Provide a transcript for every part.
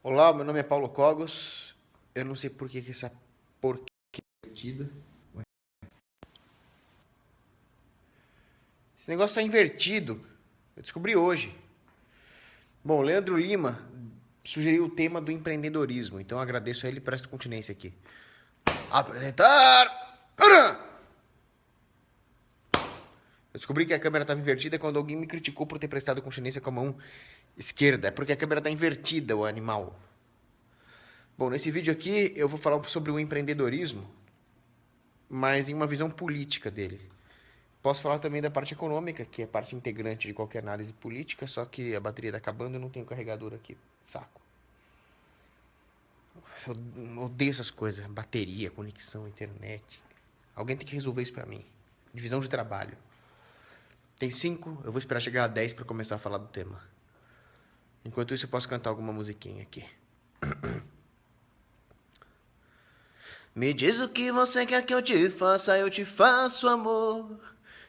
Olá, meu nome é Paulo Cogos. Eu não sei por que essa porcaria é invertida. Esse negócio tá invertido. Eu descobri hoje. Bom, Leandro Lima sugeriu o tema do empreendedorismo, então eu agradeço a ele e presto continência aqui. Apresentar! Eu descobri que a câmera estava invertida quando alguém me criticou por ter prestado continência com a mão esquerda. É porque a câmera está invertida, o animal. Bom, nesse vídeo aqui eu vou falar sobre o empreendedorismo, mas em uma visão política dele. Posso falar também da parte econômica, que é parte integrante de qualquer análise política, só que a bateria está acabando e eu não tenho carregador aqui. Saco. Eu odeio essas coisas. Bateria, conexão, internet. Alguém tem que resolver isso pra mim. Divisão de trabalho. Tem 5, eu vou esperar chegar a 10 para começar a falar do tema. Enquanto isso, eu posso cantar alguma musiquinha aqui. Me diz o que você quer que eu te faça, eu te faço, amor.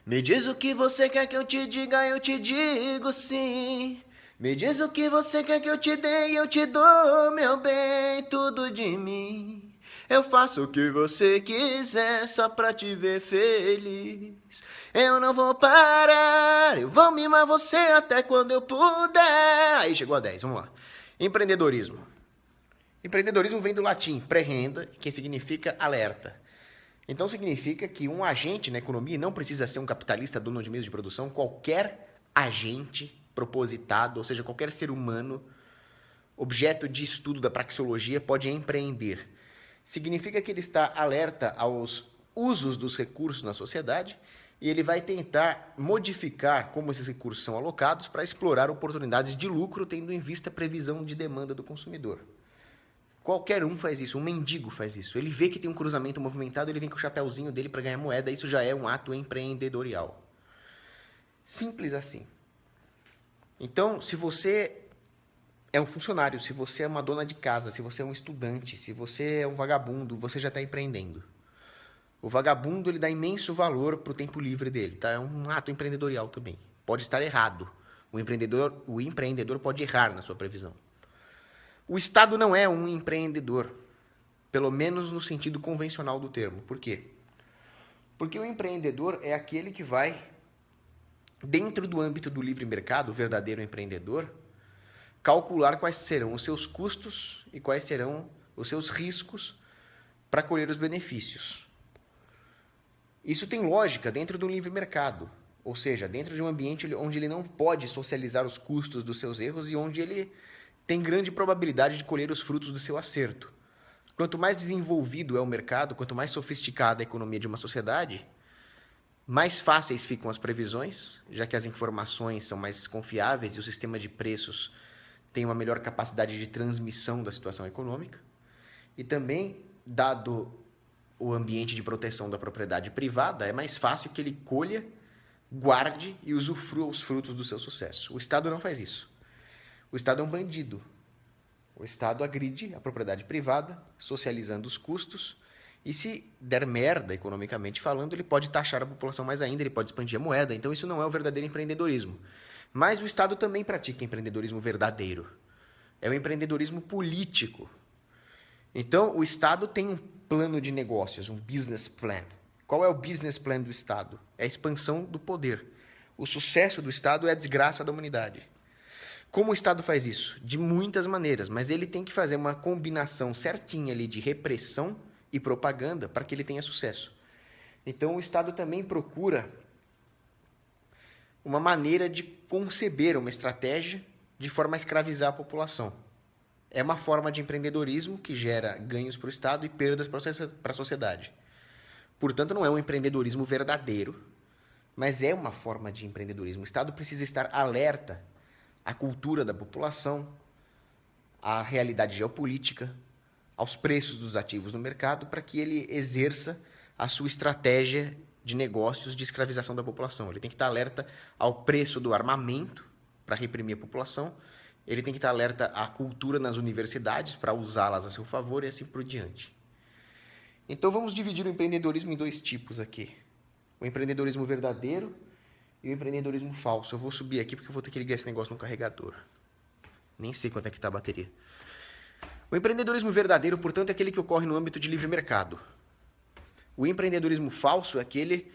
Me diz o que você quer que eu te diga, eu te digo sim. Me diz o que você quer que eu te dê, eu te dou, meu bem, tudo de mim. Eu faço o que você quiser só pra te ver feliz. Eu não vou parar, eu vou mimar você até quando eu puder. Aí chegou a 10, vamos lá. Empreendedorismo. Empreendedorismo vem do latim pré-renda, que significa alerta. Então significa que um agente na economia não precisa ser um capitalista dono de meios de produção, qualquer agente propositado, ou seja, qualquer ser humano, objeto de estudo da praxeologia, pode empreender. Significa que ele está alerta aos usos dos recursos na sociedade e ele vai tentar modificar como esses recursos são alocados para explorar oportunidades de lucro, tendo em vista a previsão de demanda do consumidor. Qualquer um faz isso, um mendigo faz isso. Ele vê que tem um cruzamento movimentado, ele vem com o chapéuzinho dele para ganhar moeda, isso já é um ato empreendedorial. Simples assim. Então, se você é um funcionário, se você é uma dona de casa, se você é um estudante, se você é um vagabundo, você já está empreendendo. O vagabundo ele dá imenso valor para o tempo livre dele, tá? É um ato empreendedorial também. Pode estar errado. O empreendedor pode errar na sua previsão. O Estado não é um empreendedor, pelo menos no sentido convencional do termo. Por quê? Porque o empreendedor é aquele que vai, dentro do âmbito do livre mercado, o verdadeiro empreendedor, calcular quais serão os seus custos e quais serão os seus riscos para colher os benefícios. Isso tem lógica dentro do livre mercado, ou seja, dentro de um ambiente onde ele não pode socializar os custos dos seus erros e onde ele tem grande probabilidade de colher os frutos do seu acerto. Quanto mais desenvolvido é o mercado, quanto mais sofisticada a economia de uma sociedade, mais fáceis ficam as previsões, já que as informações são mais confiáveis e o sistema de preços tem uma melhor capacidade de transmissão da situação econômica. E também, dado o ambiente de proteção da propriedade privada, é mais fácil que ele colha, guarde e usufrua os frutos do seu sucesso. O Estado não faz isso. O Estado é um bandido. O Estado agride a propriedade privada, socializando os custos, e se der merda, economicamente falando, ele pode taxar a população mais ainda, ele pode expandir a moeda. Então isso não é o verdadeiro empreendedorismo. Mas o Estado também pratica empreendedorismo verdadeiro. É o empreendedorismo político. Então o Estado tem um plano de negócios, um business plan. Qual é o business plan do Estado? É a expansão do poder. O sucesso do Estado é a desgraça da humanidade. Como o Estado faz isso? De muitas maneiras, mas ele tem que fazer uma combinação certinha ali de repressão e propaganda para que ele tenha sucesso. Então o Estado também procura uma maneira de conceber uma estratégia de forma a escravizar a população. É uma forma de empreendedorismo que gera ganhos para o Estado e perdas para a sociedade. Portanto, não é um empreendedorismo verdadeiro, mas é uma forma de empreendedorismo. O Estado precisa estar alerta à cultura da população, à realidade geopolítica, aos preços dos ativos no mercado, para que ele exerça a sua estratégia de negócios de escravização da população. Ele tem que estar alerta ao preço do armamento para reprimir a população, ele tem que estar alerta à cultura nas universidades para usá-las a seu favor e assim por diante. Então vamos dividir o empreendedorismo em dois tipos aqui. O empreendedorismo verdadeiro e o empreendedorismo falso. Eu vou subir aqui porque eu vou ter que ligar esse negócio no carregador. Nem sei quanto é que está a bateria. O empreendedorismo verdadeiro, portanto, é aquele que ocorre no âmbito de livre mercado. O empreendedorismo falso é aquele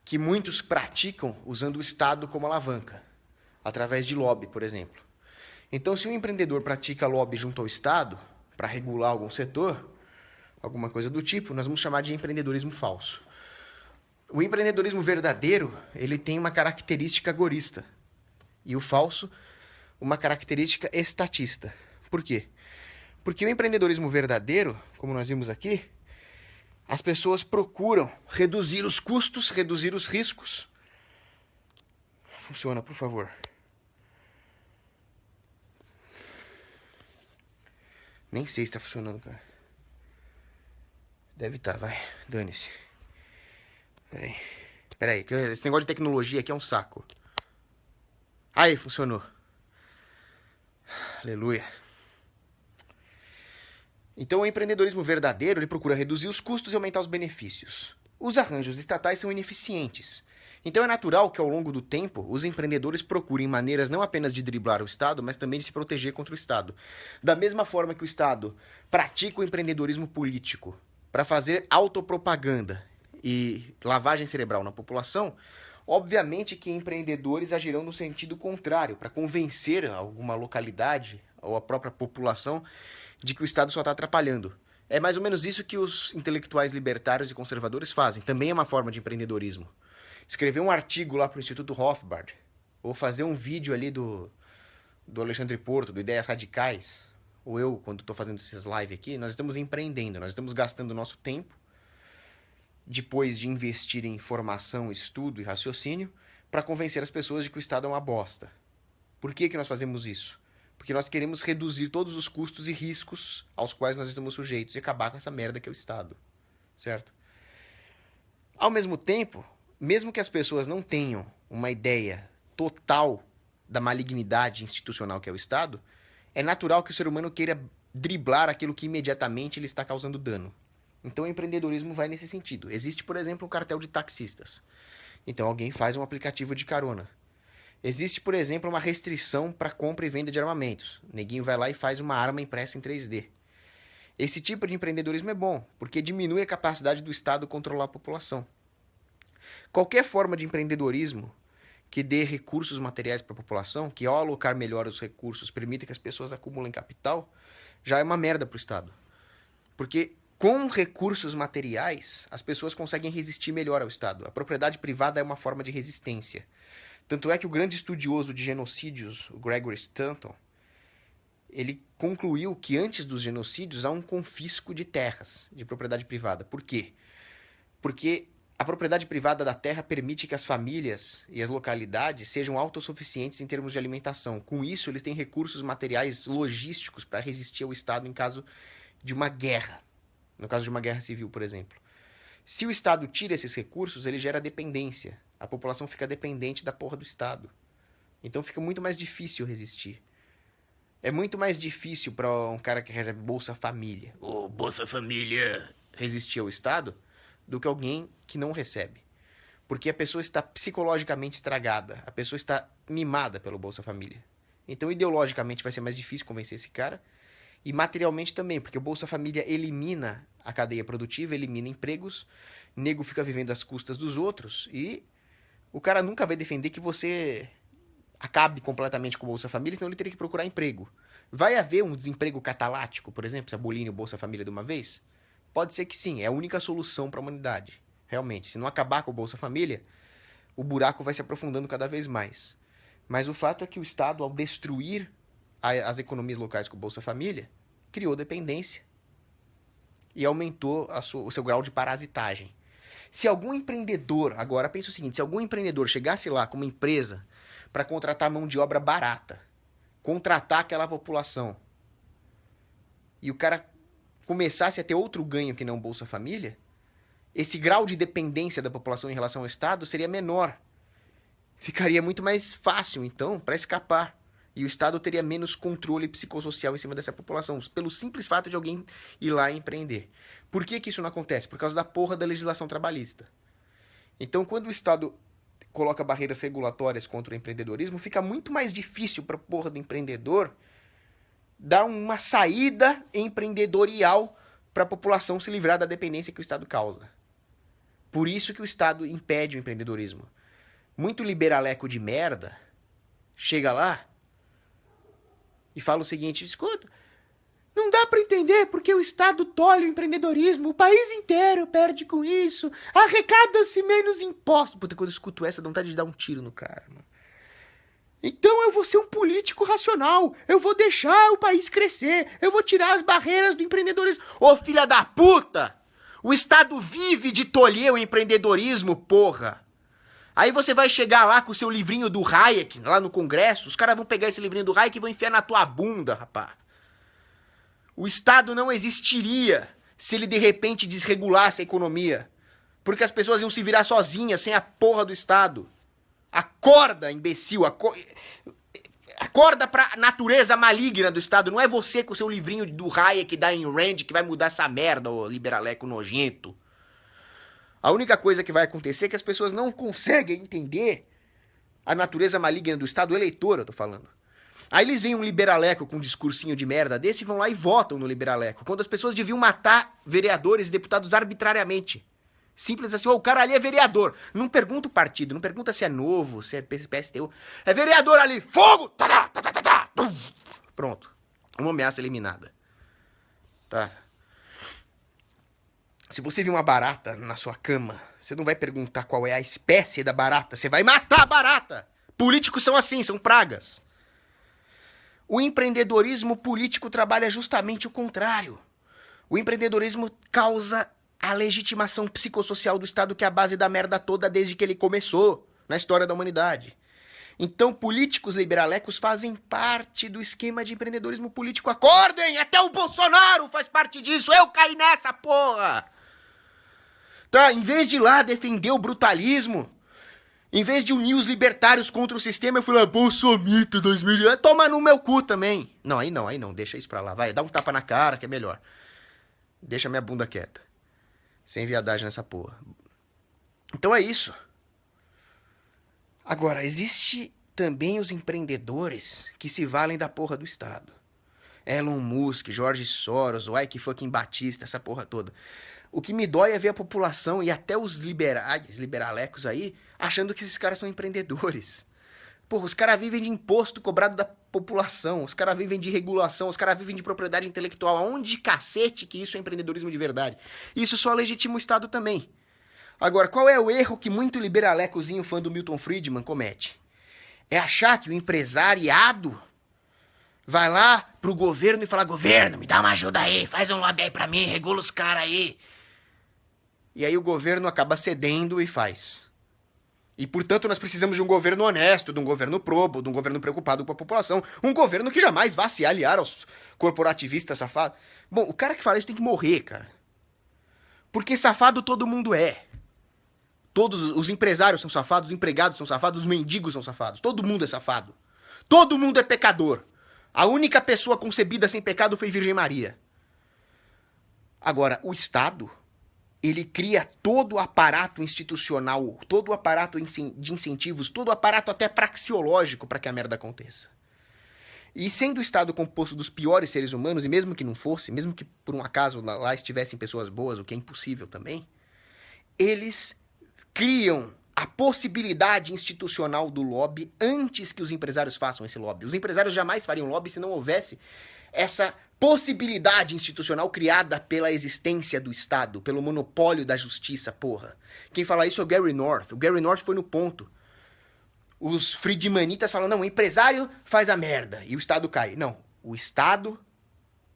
que muitos praticam usando o Estado como alavanca, através de lobby, por exemplo. Então, se um empreendedor pratica lobby junto ao Estado, para regular algum setor, alguma coisa do tipo, nós vamos chamar de empreendedorismo falso. O empreendedorismo verdadeiro, ele tem uma característica agorista. E o falso, uma característica estatista. Por quê? Porque o empreendedorismo verdadeiro, como nós vimos aqui, as pessoas procuram reduzir os custos, reduzir os riscos. Funciona, por favor. Nem sei se está funcionando, cara. Deve estar, vai. Dane-se. Peraí, que esse negócio de tecnologia aqui é um saco. Aí, funcionou. Aleluia. Então, o empreendedorismo verdadeiro, ele procura reduzir os custos e aumentar os benefícios. Os arranjos estatais são ineficientes. Então, é natural que, ao longo do tempo, os empreendedores procurem maneiras não apenas de driblar o Estado, mas também de se proteger contra o Estado. Da mesma forma que o Estado pratica o empreendedorismo político para fazer autopropaganda e lavagem cerebral na população, obviamente que empreendedores agirão no sentido contrário, para convencer alguma localidade ou a própria população de que o Estado só está atrapalhando. É mais ou menos isso que os intelectuais libertários e conservadores fazem. Também é uma forma de empreendedorismo. Escrever um artigo lá para o Instituto Rothbard, ou fazer um vídeo ali do Alexandre Porto, do Ideias Radicais, ou eu, quando estou fazendo essas lives aqui, nós estamos empreendendo, nós estamos gastando nosso tempo, depois de investir em formação, estudo e raciocínio, para convencer as pessoas de que o Estado é uma bosta. Por que nós fazemos isso? Porque nós queremos reduzir todos os custos e riscos aos quais nós estamos sujeitos e acabar com essa merda que é o Estado. Certo? Ao mesmo tempo, mesmo que as pessoas não tenham uma ideia total da malignidade institucional que é o Estado, é natural que o ser humano queira driblar aquilo que imediatamente ele está causando dano. Então o empreendedorismo vai nesse sentido. Existe, por exemplo, um cartel de taxistas. Então alguém faz um aplicativo de carona. Existe, por exemplo, uma restrição para compra e venda de armamentos. O neguinho vai lá e faz uma arma impressa em 3D. Esse tipo de empreendedorismo é bom, porque diminui a capacidade do Estado controlar a população. Qualquer forma de empreendedorismo que dê recursos materiais para a população, que ao alocar melhor os recursos permita que as pessoas acumulem capital, já é uma merda para o Estado. Porque com recursos materiais, as pessoas conseguem resistir melhor ao Estado. A propriedade privada é uma forma de resistência. Tanto é que o grande estudioso de genocídios, o Gregory Stanton, ele concluiu que antes dos genocídios há um confisco de terras, de propriedade privada. Por quê? Porque a propriedade privada da terra permite que as famílias e as localidades sejam autossuficientes em termos de alimentação. Com isso, eles têm recursos materiais logísticos para resistir ao Estado em caso de uma guerra. No caso de uma guerra civil, por exemplo. Se o Estado tira esses recursos, ele gera dependência. A população fica dependente da porra do Estado. Então fica muito mais difícil resistir. É muito mais difícil para um cara que recebe Bolsa Família, ou Bolsa Família, resistir ao Estado, do que alguém que não recebe. Porque a pessoa está psicologicamente estragada. A pessoa está mimada pelo Bolsa Família. Então, ideologicamente, vai ser mais difícil convencer esse cara. E materialmente também, porque o Bolsa Família elimina a cadeia produtiva, elimina empregos, nego fica vivendo às custas dos outros e o cara nunca vai defender que você acabe completamente com o Bolsa Família, senão ele teria que procurar emprego. Vai haver um desemprego catalático, por exemplo, se abolir o Bolsa Família de uma vez? Pode ser que sim, é a única solução para a humanidade. Realmente, se não acabar com o Bolsa Família, o buraco vai se aprofundando cada vez mais. Mas o fato é que o Estado, ao destruir as economias locais com o Bolsa Família, criou dependência e aumentou o seu grau de parasitagem. Se algum empreendedor, agora pensa o seguinte, se algum empreendedor chegasse lá com uma empresa para contratar mão de obra barata, contratar aquela população, e o cara começasse a ter outro ganho que não Bolsa Família, esse grau de dependência da população em relação ao Estado seria menor. Ficaria muito mais fácil, então, para escapar. E o Estado teria menos controle psicossocial em cima dessa população, pelo simples fato de alguém ir lá e empreender. Por que isso não acontece? Por causa da porra da legislação trabalhista. Então, quando o Estado coloca barreiras regulatórias contra o empreendedorismo, fica muito mais difícil para a porra do empreendedor dar uma saída empreendedorial para a população se livrar da dependência que o Estado causa. Por isso que o Estado impede o empreendedorismo. Muito liberaleco de merda chega lá e fala o seguinte: escuta, não dá pra entender porque o Estado tolhe o empreendedorismo, o país inteiro perde com isso, arrecada-se menos impostos. Puta, quando eu escuto essa, dá vontade de dar um tiro no cara, mano. Então eu vou ser um político racional, eu vou deixar o país crescer, eu vou tirar as barreiras do empreendedorismo. Ô filha da puta! O Estado vive de tolher o empreendedorismo, porra! Aí você vai chegar lá com o seu livrinho do Hayek, lá no Congresso, os caras vão pegar esse livrinho do Hayek e vão enfiar na tua bunda, rapaz. O Estado não existiria se ele de repente desregulasse a economia. Porque as pessoas iam se virar sozinhas, sem a porra do Estado. Acorda, imbecil. Acorda pra natureza maligna do Estado. Não é você com o seu livrinho do Hayek da Ayn Rand que vai mudar essa merda, ô liberaleco nojento. A única coisa que vai acontecer é que as pessoas não conseguem entender a natureza maligna do Estado, o eleitor, eu tô falando. Aí eles veem um liberaleco com um discursinho de merda desse e vão lá e votam no liberaleco. Quando as pessoas deviam matar vereadores e deputados arbitrariamente. Simples assim, o cara ali é vereador. Não pergunta o partido, não pergunta se é Novo, se é PSTU. É vereador ali, fogo! Tá, tá, tá, tá, tá. Pronto. Uma ameaça eliminada. Tá. Se você viu uma barata na sua cama, você não vai perguntar qual é a espécie da barata, você vai matar a barata! Políticos são assim, são pragas. O empreendedorismo político trabalha justamente o contrário. O empreendedorismo causa a legitimação psicossocial do Estado, que é a base da merda toda desde que ele começou na história da humanidade. Então, políticos liberalecos fazem parte do esquema de empreendedorismo político. Acordem! Até o Bolsonaro faz parte disso! Eu caí nessa, porra! Tá, em vez de ir lá defender o brutalismo, em vez de unir os libertários contra o sistema, eu fui lá, Bolsomito 2000, toma no meu cu também. Não, aí não, deixa isso pra lá, vai, dá um tapa na cara que é melhor. Deixa minha bunda quieta. Sem viadagem nessa porra. Então é isso. Agora, existe também os empreendedores que se valem da porra do Estado. Elon Musk, Jorge Soros, o Ike fucking Batista, essa porra toda. O que me dói é ver a população e até os liberalecos aí, achando que esses caras são empreendedores. Porra, os caras vivem de imposto cobrado da população, os caras vivem de regulação, os caras vivem de propriedade intelectual. Aonde cacete que isso é empreendedorismo de verdade? Isso só legitima o Estado também. Agora, qual é o erro que muito liberalecozinho fã do Milton Friedman comete? É achar que o empresariado vai lá pro governo e fala, governo, me dá uma ajuda aí, faz um lobby aí pra mim, regula os caras aí. E aí o governo acaba cedendo e faz. E, portanto, nós precisamos de um governo honesto, de um governo probo, de um governo preocupado com a população, um governo que jamais vá se aliar aos corporativistas safados. Bom, o cara que fala isso tem que morrer, cara. Porque safado todo mundo é. Todos os empresários são safados, os empregados são safados, os mendigos são safados. Todo mundo é safado. Todo mundo é pecador. A única pessoa concebida sem pecado foi Virgem Maria. Agora, o Estado, ele cria todo o aparato institucional, todo o aparato de incentivos, todo o aparato até praxeológico para que a merda aconteça. E sendo o Estado composto dos piores seres humanos, e mesmo que não fosse, mesmo que por um acaso lá estivessem pessoas boas, o que é impossível também, eles criam a possibilidade institucional do lobby antes que os empresários façam esse lobby. Os empresários jamais fariam lobby se não houvesse essa possibilidade institucional criada pela existência do Estado, pelo monopólio da justiça, porra. Quem fala isso é o Gary North. O Gary North foi no ponto. Os friedmanitas falam, não, o empresário faz a merda e o Estado cai. Não, o Estado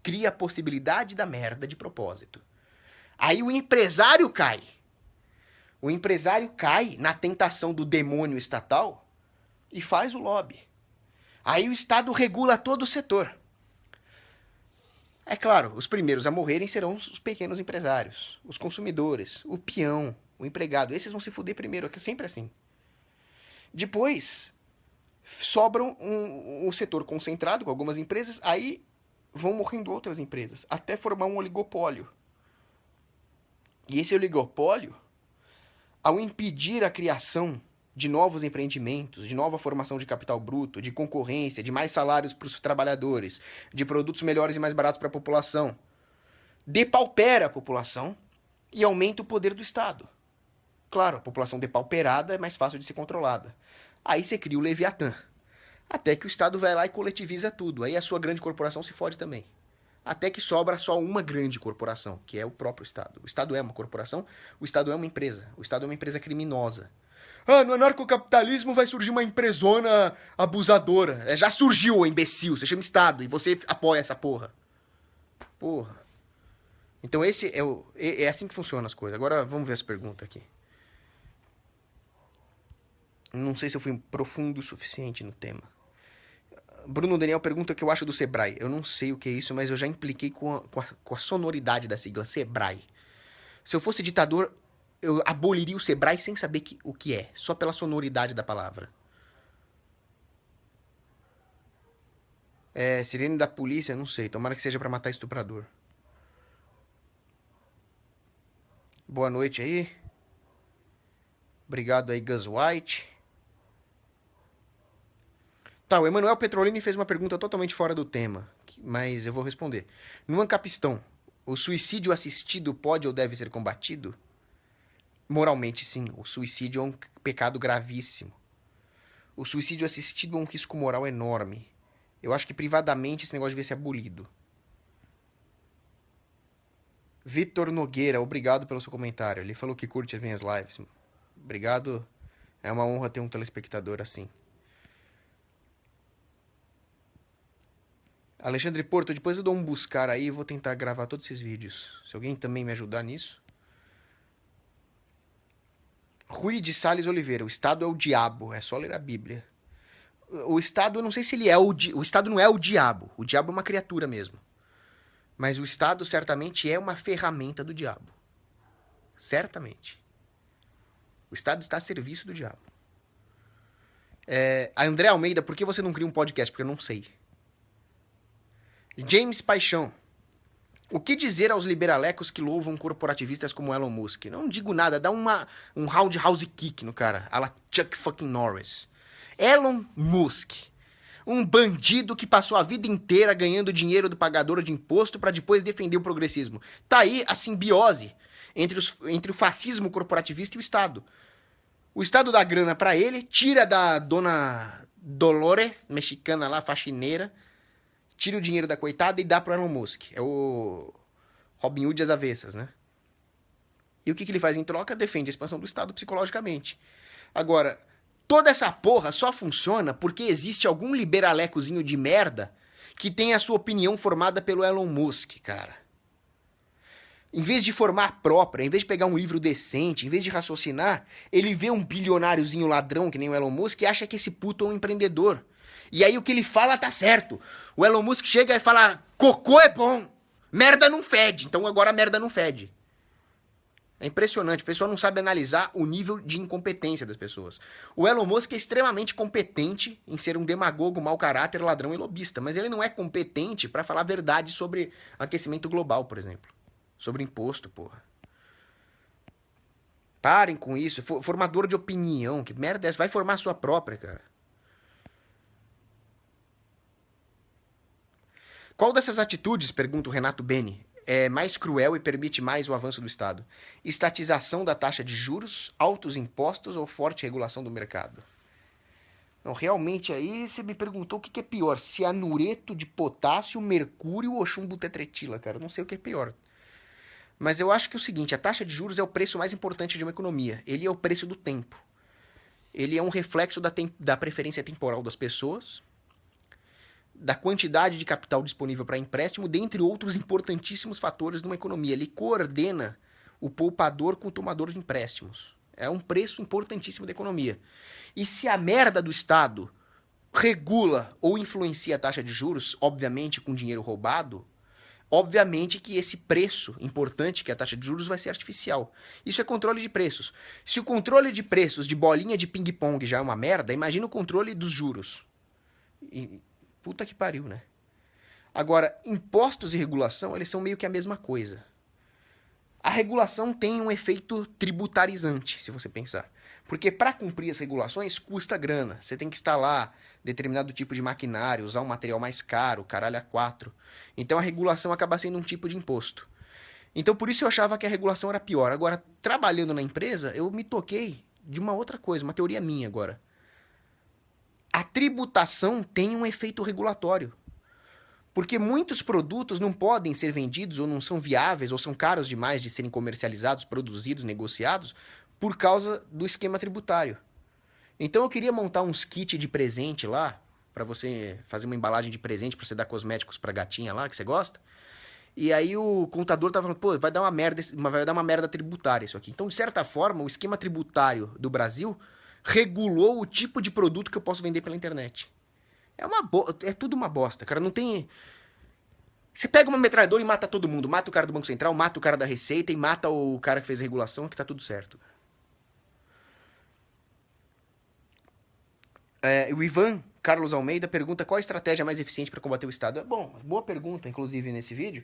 cria a possibilidade da merda de propósito. Aí o empresário cai. O empresário cai na tentação do demônio estatal e faz o lobby. Aí o Estado regula todo o setor. É claro, os primeiros a morrerem serão os pequenos empresários, os consumidores, o peão, o empregado. Esses vão se fuder primeiro, é sempre assim. Depois, sobra um setor concentrado com algumas empresas, aí vão morrendo outras empresas, até formar um oligopólio. E esse oligopólio, ao impedir a criação de novos empreendimentos, de nova formação de capital bruto, de concorrência, de mais salários para os trabalhadores, de produtos melhores e mais baratos para a população, depaupera a população e aumenta o poder do Estado. Claro, a população depauperada é mais fácil de ser controlada. Aí você cria o Leviatã. Até que o Estado vai lá e coletiviza tudo. Aí a sua grande corporação se fode também. Até que sobra só uma grande corporação, que é o próprio Estado. O Estado é uma corporação, o Estado é uma empresa. O Estado é uma empresa criminosa. Ah, no anarcocapitalismo vai surgir uma empresona abusadora. Já surgiu, imbecil. Você chama Estado e você apoia essa porra. Porra. Então esse é assim que funcionam as coisas. Agora vamos ver as perguntas aqui. Não sei se eu fui profundo o suficiente no tema. Bruno Daniel pergunta o que eu acho do Sebrae. Eu não sei o que é isso, mas eu já impliquei com a sonoridade da sigla Sebrae. Se eu fosse ditador, eu aboliria o Sebrae sem saber o que é, só pela sonoridade da palavra. Sirene da polícia, não sei. Tomara que seja pra matar estuprador. Boa noite aí. Obrigado aí, Gus White. Tá, o Emanuel Petrolini fez uma pergunta totalmente fora do tema, mas eu vou responder. No Ancapistão, o suicídio assistido pode ou deve ser combatido? Moralmente, sim. O suicídio é um pecado gravíssimo. O suicídio assistido é um risco moral enorme. Eu acho que privadamente esse negócio devia ser abolido. Vitor Nogueira, obrigado pelo seu comentário. Ele falou que curte as minhas lives. Obrigado. É uma honra ter um telespectador assim. Alexandre Porto, depois eu dou um buscar aí e vou tentar gravar todos esses vídeos. Se alguém também me ajudar nisso. Rui de Salles Oliveira, o Estado é o diabo, é só ler a Bíblia. O Estado, eu não sei se ele é o Estado não é o diabo é uma criatura mesmo. Mas o Estado certamente é uma ferramenta do diabo. Certamente. O Estado está a serviço do diabo. A André Almeida, por que você não cria um podcast? Porque eu não sei. James Paixão. O que dizer aos liberalecos que louvam corporativistas como Elon Musk? Não digo nada, dá um roundhouse kick no cara, a la Chuck fucking Norris. Elon Musk, um bandido que passou a vida inteira ganhando dinheiro do pagador de imposto para depois defender o progressismo. Tá aí a simbiose entre o fascismo corporativista e o Estado. O Estado dá grana para ele, tira da dona Dolores, mexicana lá, faxineira, tira o dinheiro da coitada e dá pro Elon Musk. É o Robin Hood às avessas, né? E o que ele faz em troca? Defende a expansão do Estado psicologicamente. Agora, toda essa porra só funciona porque existe algum liberalecozinho de merda que tem a sua opinião formada pelo Elon Musk, cara. Em vez de formar a própria, em vez de pegar um livro decente, em vez de raciocinar, ele vê um bilionáriozinho ladrão que nem o Elon Musk e acha que esse puto é um empreendedor. E aí o que ele fala tá certo. O Elon Musk chega e fala, cocô é bom, merda não fede, então agora a merda não fede. É impressionante, o pessoal não sabe analisar o nível de incompetência das pessoas. O Elon Musk é extremamente competente em ser um demagogo, mau caráter, ladrão e lobista, mas ele não é competente para falar a verdade sobre aquecimento global, por exemplo. Sobre imposto, porra. Parem com isso, formador de opinião, que merda é essa? Vai formar a sua própria, cara. Qual dessas atitudes, pergunta o Renato Beni, é mais cruel e permite mais o avanço do Estado? Estatização da taxa de juros, altos impostos ou forte regulação do mercado? Não, realmente aí você me perguntou o que é pior, se é anureto de potássio, mercúrio ou chumbo tetretila, cara. Eu não sei o que é pior. Mas eu acho que é o seguinte, a taxa de juros é o preço mais importante de uma economia. Ele é o preço do tempo. Ele é um reflexo da preferência temporal das pessoas, da quantidade de capital disponível para empréstimo, dentre outros importantíssimos fatores de uma economia. Ele coordena o poupador com o tomador de empréstimos. É um preço importantíssimo da economia. E se a merda do Estado regula ou influencia a taxa de juros, obviamente com dinheiro roubado, obviamente que esse preço importante, que é a taxa de juros, vai ser artificial. Isso é controle de preços. Se o controle de preços de bolinha de ping-pong já é uma merda, imagina o controle dos juros. Puta que pariu, né? Agora, impostos e regulação, eles são meio que a mesma coisa. A regulação tem um efeito tributarizante, se você pensar. Porque para cumprir as regulações custa grana. Você tem que instalar determinado tipo de maquinário, usar um material mais caro, caralho a quatro. Então a regulação acaba sendo um tipo de imposto. Então por isso eu achava que a regulação era pior. Agora, trabalhando na empresa, eu me toquei de uma outra coisa, uma teoria minha agora. A tributação tem um efeito regulatório. Porque muitos produtos não podem ser vendidos, ou não são viáveis, ou são caros demais de serem comercializados, produzidos, negociados, por causa do esquema tributário. Então eu queria montar uns kits de presente lá, para você fazer uma embalagem de presente, para você dar cosméticos pra gatinha lá, que você gosta. E aí o contador tava falando, pô, vai dar uma merda tributária isso aqui. Então, de certa forma, o esquema tributário do Brasil regulou o tipo de produto que eu posso vender pela internet. É tudo uma bosta, cara. Não tem. Você pega uma metralhadora e mata todo mundo. Mata o cara do Banco Central, mata o cara da Receita e mata o cara que fez a regulação, que tá tudo certo. O Ivan Carlos Almeida pergunta qual a estratégia mais eficiente para combater o Estado. Bom, boa pergunta, inclusive, nesse vídeo.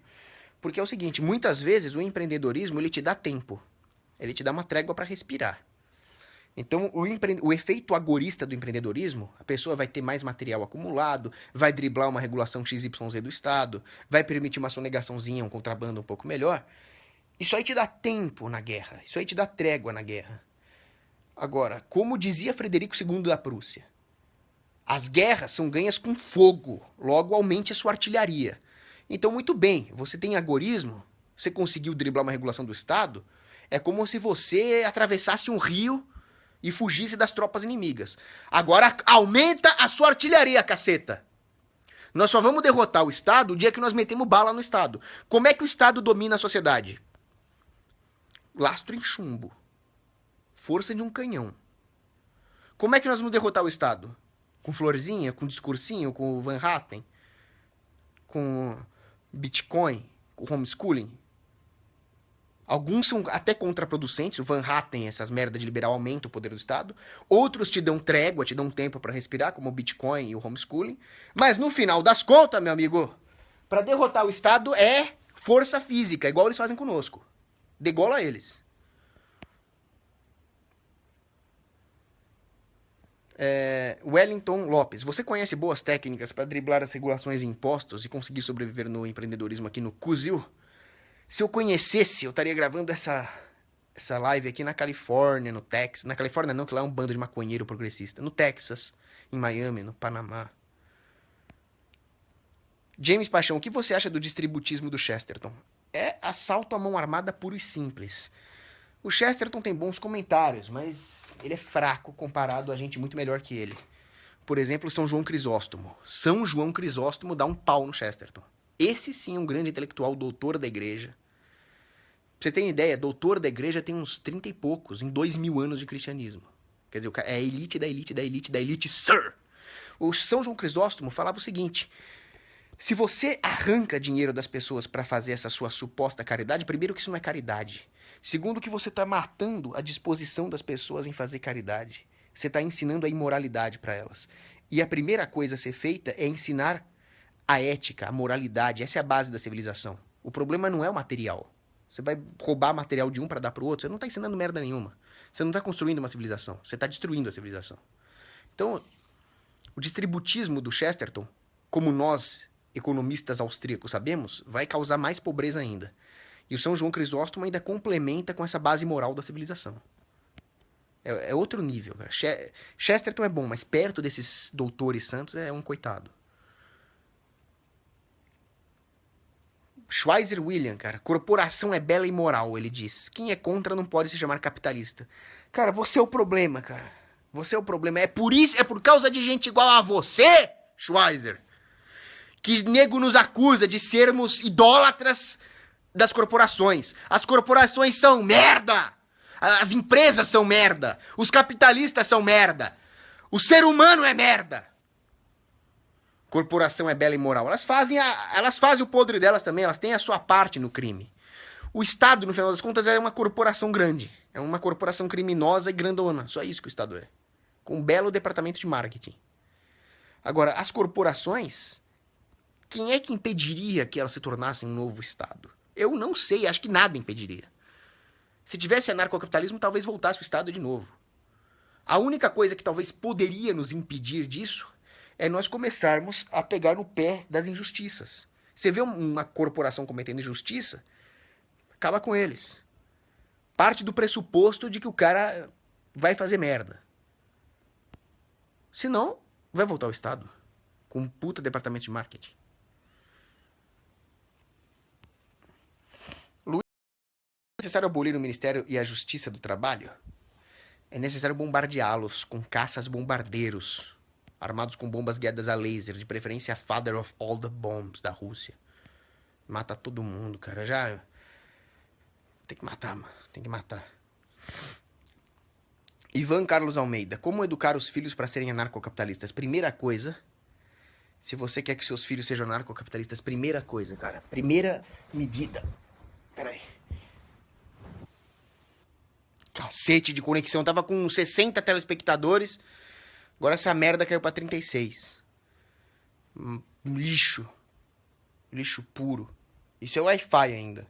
Porque é o seguinte, muitas vezes o empreendedorismo ele te dá tempo. Ele te dá uma trégua para respirar. Então, o efeito agorista do empreendedorismo, a pessoa vai ter mais material acumulado, vai driblar uma regulação XYZ do Estado, vai permitir uma sonegaçãozinha, um contrabando um pouco melhor. Isso aí te dá tempo na guerra, isso aí te dá trégua na guerra. Agora, como dizia Frederico II da Prússia, as guerras são ganhas com fogo, logo aumente a sua artilharia. Então, muito bem, você tem agorismo, você conseguiu driblar uma regulação do Estado, é como se você atravessasse um rio e fugisse das tropas inimigas. Agora aumenta a sua artilharia, caceta. Nós só vamos derrotar o Estado o dia que nós metemos bala no Estado. Como é que o Estado domina a sociedade? Lastro em chumbo. Força de um canhão. Como é que nós vamos derrotar o Estado? Com florzinha, com discursinho, com Van Hatten? Com Bitcoin? Com homeschooling? Alguns são até contraproducentes, o Van Hatten, essas merdas de liberal aumenta o poder do Estado. Outros te dão trégua, te dão tempo para respirar, como o Bitcoin e o homeschooling. Mas no final das contas, meu amigo, para derrotar o Estado é força física, igual eles fazem conosco. Degola eles. Wellington Lopes, você conhece boas técnicas para driblar as regulações e impostos e conseguir sobreviver no empreendedorismo aqui no Cuzil? Se eu conhecesse, eu estaria gravando essa live aqui na Califórnia, no Texas. Na Califórnia não, que lá é um bando de maconheiro progressista. No Texas, em Miami, no Panamá. James Paixão, o que você acha do distributismo do Chesterton? É assalto à mão armada puro e simples. O Chesterton tem bons comentários, mas ele é fraco comparado a gente muito melhor que ele. Por exemplo, São João Crisóstomo. São João Crisóstomo dá um pau no Chesterton. Esse sim é um grande intelectual, doutor da igreja. Pra você ter ideia, doutor da igreja tem uns 30 e poucos, em 2000 anos de cristianismo. Quer dizer, é a elite da elite da elite da elite, sir! O São João Crisóstomo falava o seguinte: se você arranca dinheiro das pessoas para fazer essa sua suposta caridade, primeiro que isso não é caridade. Segundo que você tá matando a disposição das pessoas em fazer caridade. Você tá ensinando a imoralidade para elas. E a primeira coisa a ser feita é ensinar a ética, a moralidade. Essa é a base da civilização. O problema não é o material. Você vai roubar material de um para dar pro outro, você não tá ensinando merda nenhuma. Você não tá construindo uma civilização, você tá destruindo a civilização. Então, o distributismo do Chesterton, como nós, economistas austríacos, sabemos, vai causar mais pobreza ainda. E o São João Crisóstomo ainda complementa com essa base moral da civilização. É outro nível, cara. Chesterton é bom, mas perto desses doutores santos é um coitado. Schweizer William, cara, corporação é bela e moral, ele diz. Quem é contra não pode se chamar capitalista. Cara, você é o problema, cara. Você é o problema. É por causa de gente igual a você, Schweizer, que nego nos acusa de sermos idólatras das corporações. As corporações são merda. As empresas são merda. Os capitalistas são merda. O ser humano é merda. Corporação é bela e moral. Elas fazem o podre delas também, elas têm a sua parte no crime. O Estado, no final das contas, é uma corporação grande. É uma corporação criminosa e grandona. Só isso que o Estado é. Com um belo departamento de marketing. Agora, as corporações, quem é que impediria que elas se tornassem um novo Estado? Eu não sei, acho que nada impediria. Se tivesse anarcocapitalismo, talvez voltasse o Estado de novo. A única coisa que talvez poderia nos impedir disso é nós começarmos a pegar no pé das injustiças. Você vê uma corporação cometendo injustiça, acaba com eles. Parte do pressuposto de que o cara vai fazer merda. Senão, vai voltar o Estado. Com um puta departamento de marketing. Luiz, é necessário abolir o Ministério e a Justiça do Trabalho? É necessário bombardeá-los com caças bombardeiros, armados com bombas guiadas a laser, de preferência a Father of All the Bombs da Rússia. Mata todo mundo, cara. Já... Tem que matar, mano. Tem que matar. Ivan Carlos Almeida. Como educar os filhos para serem anarcocapitalistas? Primeira coisa, se você quer que seus filhos sejam anarcocapitalistas, primeira coisa, cara. Primeira medida. Peraí. Cacete de conexão. Tava com 60 telespectadores. Agora essa merda caiu pra 36. Lixo. Lixo puro. Isso é Wi-Fi ainda.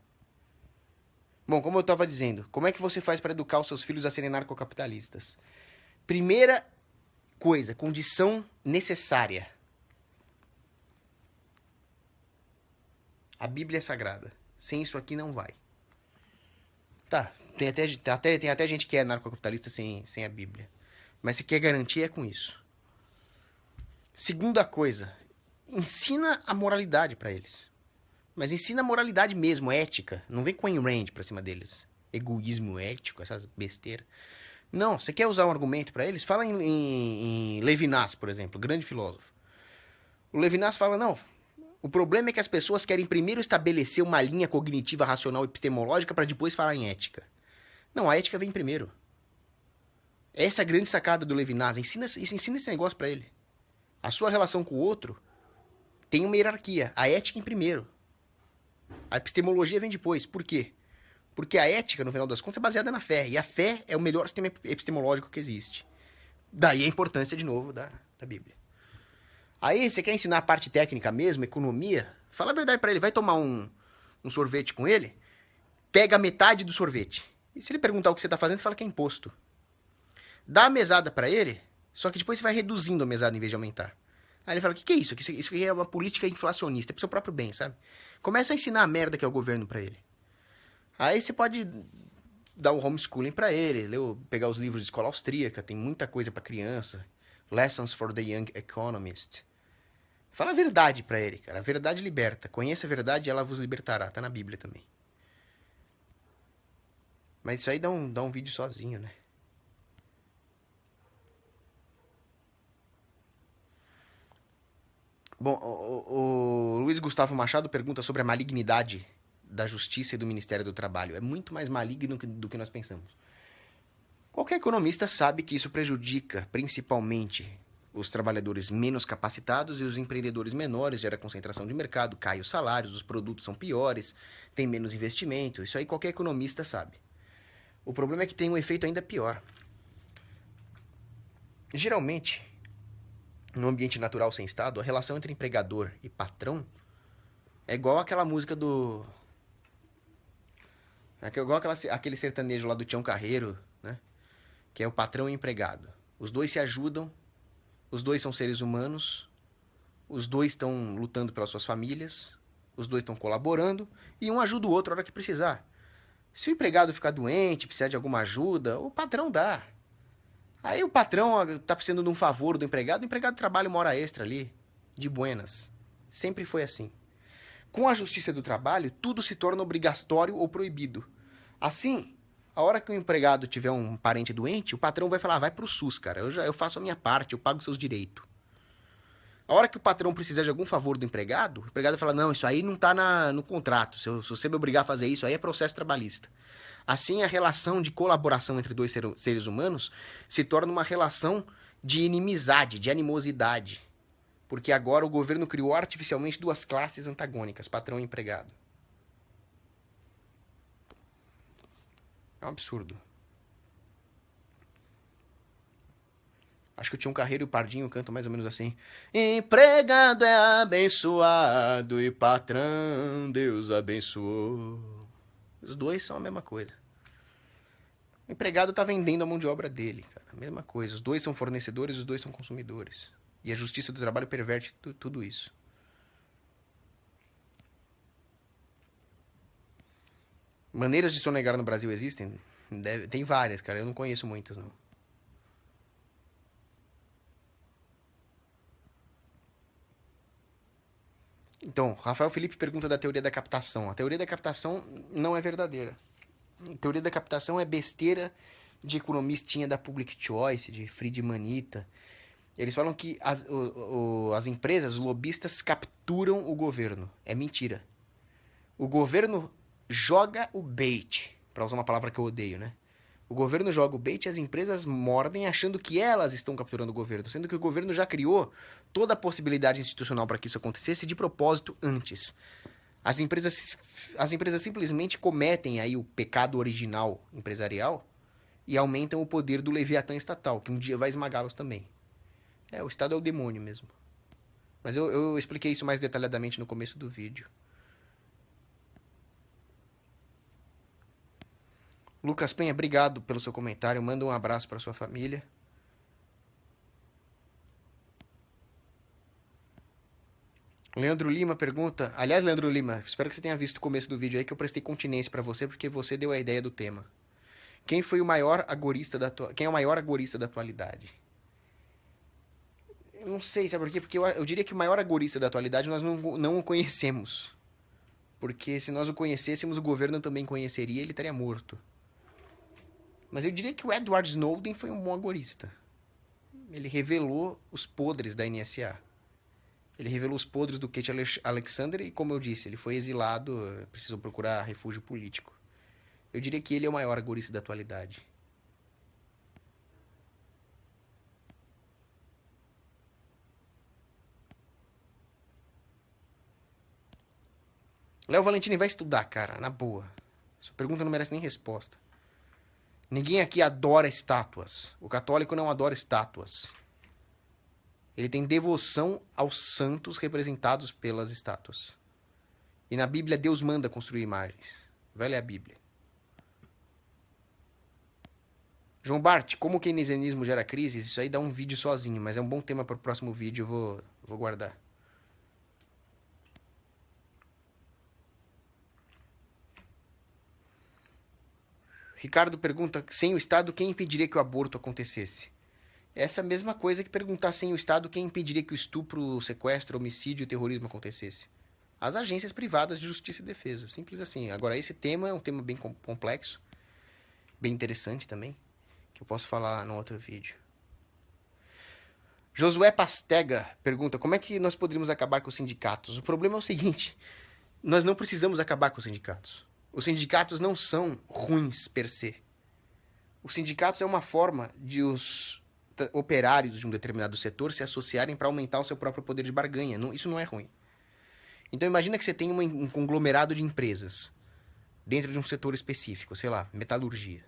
Bom, como eu tava dizendo, como é que você faz para educar os seus filhos a serem narcocapitalistas? Primeira coisa, condição necessária. A Bíblia é sagrada. Sem isso aqui não vai. Tá, tem até gente que é narcocapitalista sem a Bíblia. Mas se quer garantir é com isso. Segunda coisa, ensina a moralidade para eles. Mas ensina a moralidade mesmo, ética. Não vem com Ayn Rand pra cima deles. Egoísmo ético, essas besteiras. Não, você quer usar um argumento para eles? Fala em Levinas, por exemplo, grande filósofo. O Levinas fala, não, o problema é que as pessoas querem primeiro estabelecer uma linha cognitiva, racional, epistemológica para depois falar em ética. Não, a ética vem primeiro. Essa é a grande sacada do Levinas. Ensina esse negócio para ele. A sua relação com o outro tem uma hierarquia. A ética em primeiro. A epistemologia vem depois. Por quê? Porque a ética, no final das contas, é baseada na fé. E a fé é o melhor sistema epistemológico que existe. Daí a importância, de novo, da Bíblia. Aí, você quer ensinar a parte técnica mesmo, economia? Fala a verdade pra ele. Vai tomar um sorvete com ele, pega metade do sorvete. E se ele perguntar o que você tá fazendo, você fala que é imposto. Dá a mesada pra ele, só que depois você vai reduzindo a mesada em vez de aumentar. Aí ele fala, o que é isso? Isso aqui é uma política inflacionista, é pro seu próprio bem, sabe? Começa a ensinar a merda que é o governo pra ele. Aí você pode dar um homeschooling pra ele, pegar os livros de escola austríaca, tem muita coisa pra criança. Lessons for the Young Economist. Fala a verdade pra ele, cara. A verdade liberta. Conheça a verdade e ela vos libertará. Tá na Bíblia também. Mas isso aí dá um vídeo sozinho, né? Bom, o Luiz Gustavo Machado pergunta sobre a malignidade da Justiça e do Ministério do Trabalho. É muito mais maligno do que nós pensamos. Qualquer economista sabe que isso prejudica, principalmente, os trabalhadores menos capacitados e os empreendedores menores, gera concentração de mercado, cai os salários, os produtos são piores, tem menos investimento. Isso aí qualquer economista sabe. O problema é que tem um efeito ainda pior. Geralmente, no ambiente natural sem Estado, a relação entre empregador e patrão é igual aquela música do... É igual aquele sertanejo lá do Tião Carreiro, né? Que é o patrão e o empregado. Os dois se ajudam, os dois são seres humanos, os dois estão lutando pelas suas famílias, os dois estão colaborando e um ajuda o outro a hora que precisar. Se o empregado ficar doente, precisar de alguma ajuda, o patrão dá. Aí o patrão tá precisando de um favor do empregado, o empregado trabalha uma hora extra ali, de buenas. Sempre foi assim. Com a justiça do trabalho, tudo se torna obrigatório ou proibido. Assim, a hora que o empregado tiver um parente doente, o patrão vai falar, vai pro SUS, cara, eu faço a minha parte, eu pago seus direitos. A hora que o patrão precisar de algum favor do empregado, o empregado vai falar, não, isso aí não tá no contrato, se você me obrigar a fazer isso, aí é processo trabalhista. Assim, a relação de colaboração entre dois seres humanos se torna uma relação de inimizade, de animosidade. Porque agora o governo criou artificialmente duas classes antagônicas, patrão e empregado. É um absurdo. Acho que o Tião Carreiro e o Pardinho cantam mais ou menos assim. Empregado é abençoado e patrão Deus abençoou. Os dois são a mesma coisa. O empregado tá vendendo a mão de obra dele, cara. Mesma coisa. Os dois são fornecedores, os dois são consumidores. E a justiça do trabalho perverte tudo isso. Maneiras de sonegar no Brasil existem? Tem várias, cara. Eu não conheço muitas, não. Então, Rafael Felipe pergunta da teoria da captação. A teoria da captação não é verdadeira. A teoria da captação é besteira de economistinha da Public Choice, de Friedmanita. Eles falam que as empresas, os lobistas, capturam o governo. É mentira. O governo joga o bait, para usar uma palavra que eu odeio, né? O governo joga o bait e as empresas mordem achando que elas estão capturando o governo, sendo que o governo já criou toda a possibilidade institucional para que isso acontecesse de propósito antes. As empresas simplesmente cometem aí o pecado original empresarial e aumentam o poder do Leviatã estatal, que um dia vai esmagá-los também. O Estado é o demônio mesmo. Mas eu expliquei isso mais detalhadamente no começo do vídeo. Lucas Penha, obrigado pelo seu comentário. Manda um abraço para sua família. Leandro Lima pergunta... Aliás, Leandro Lima, espero que você tenha visto o começo do vídeo aí, que eu prestei continência para você, porque você deu a ideia do tema. Quem foi o maior agorista Quem é o maior agorista da atualidade? Eu não sei, sabe por quê? Porque eu diria que o maior agorista da atualidade nós não o conhecemos. Porque se nós o conhecêssemos, o governo também conheceria e ele estaria morto. Mas eu diria que o Edward Snowden foi um bom agorista. Ele revelou os podres da NSA. Ele revelou os podres do Kate Alexander e, como eu disse, ele foi exilado, precisou procurar refúgio político. Eu diria que ele é o maior agorista da atualidade. Léo Valentini vai estudar, cara, na boa. Sua pergunta não merece nem resposta. Ninguém aqui adora estátuas. O católico não adora estátuas. Ele tem devoção aos santos representados pelas estátuas. E na Bíblia Deus manda construir imagens. Vai ler a Bíblia. João Bart, como o keynesianismo gera crises? Isso aí dá um vídeo sozinho, mas é um bom tema para o próximo vídeo, eu vou guardar. Ricardo pergunta, sem o Estado, quem impediria que o aborto acontecesse? Essa mesma coisa que perguntar sem o Estado, quem impediria que o estupro, o sequestro, o homicídio e o terrorismo acontecesse? As agências privadas de justiça e defesa, simples assim. Agora, esse tema é um tema bem complexo, bem interessante também, que eu posso falar no outro vídeo. Josué Pastega pergunta, como é que nós poderíamos acabar com os sindicatos? O problema é o seguinte, nós não precisamos acabar com os sindicatos. Os sindicatos não são ruins per se. Os sindicatos é uma forma de os operários de um determinado setor se associarem para aumentar o seu próprio poder de barganha. Isso não é ruim. Então imagina que você tem um conglomerado de empresas dentro de um setor específico, sei lá, metalurgia.